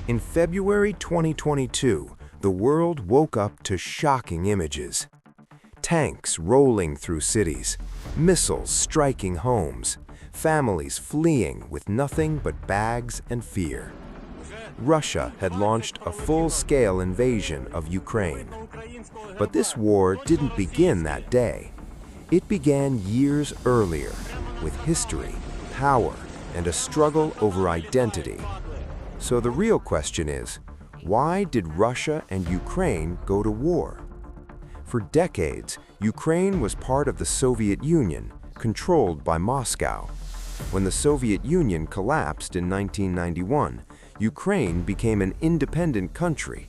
In February 2022, the world woke up to shocking images. Tanks rolling through cities, missiles striking homes, families fleeing with nothing but bags and fear. Russia had launched a full-scale invasion of Ukraine. But this war didn't begin that day. It began years earlier, with history, power, and a struggle over identity. So the real question is, why did Russia and Ukraine go to war? For decades, Ukraine was part of the Soviet Union, controlled by Moscow. When the Soviet Union collapsed in 1991, Ukraine became an independent country.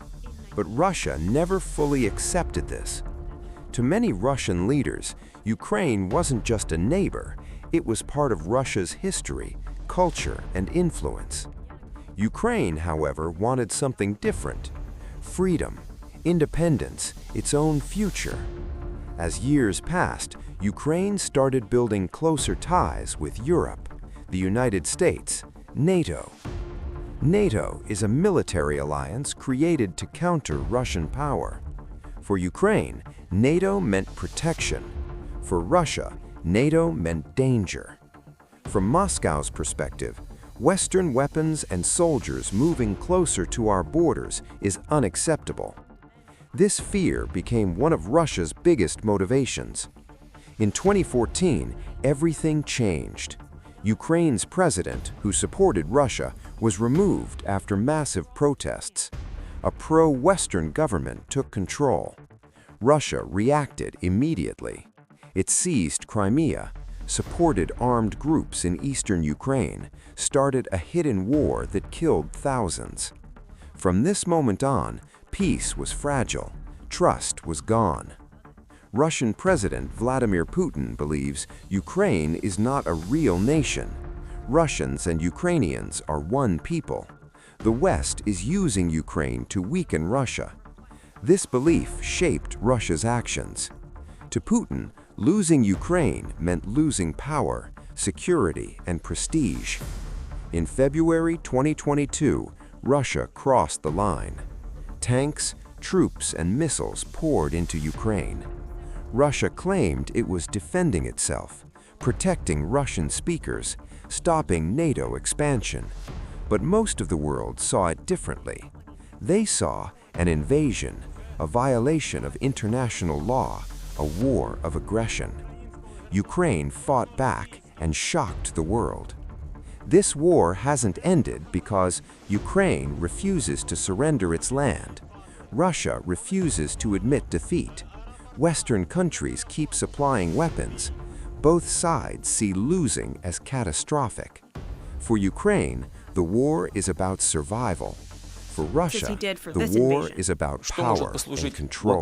But Russia never fully accepted this. To many Russian leaders, Ukraine wasn't just a neighbor, it was part of Russia's history, culture, and influence. Ukraine, however, wanted something different: freedom, independence, its own future. As years passed, Ukraine started building closer ties with Europe, the United States, NATO. NATO is a military alliance created to counter Russian power. For Ukraine, NATO meant protection. For Russia, NATO meant danger. From Moscow's perspective, Western weapons and soldiers moving closer to our borders is unacceptable. This fear became one of Russia's biggest motivations. In 2014, everything changed. Ukraine's president, who supported Russia, was removed after massive protests. A pro-Western government took control. Russia reacted immediately. It seized Crimea, supported armed groups in eastern Ukraine, started a hidden war that killed thousands. From this moment on, peace was fragile, trust was gone. Russian President Vladimir Putin believes Ukraine is not a real nation. Russians and Ukrainians are one people. The West is using Ukraine to weaken Russia. This belief shaped Russia's actions. To Putin, losing Ukraine meant losing power, security, and prestige. In February 2022, Russia crossed the line. Tanks, troops, and missiles poured into Ukraine. Russia claimed it was defending itself, protecting Russian speakers, stopping NATO expansion. But most of the world saw it differently. They saw an invasion, a violation of international law, a war of aggression. Ukraine fought back and shocked the world. This war hasn't ended because Ukraine refuses to surrender its land. Russia refuses to admit defeat. Western countries keep supplying weapons. Both sides see losing as catastrophic. For Ukraine, the war is about survival. For Russia, the war is about power and control.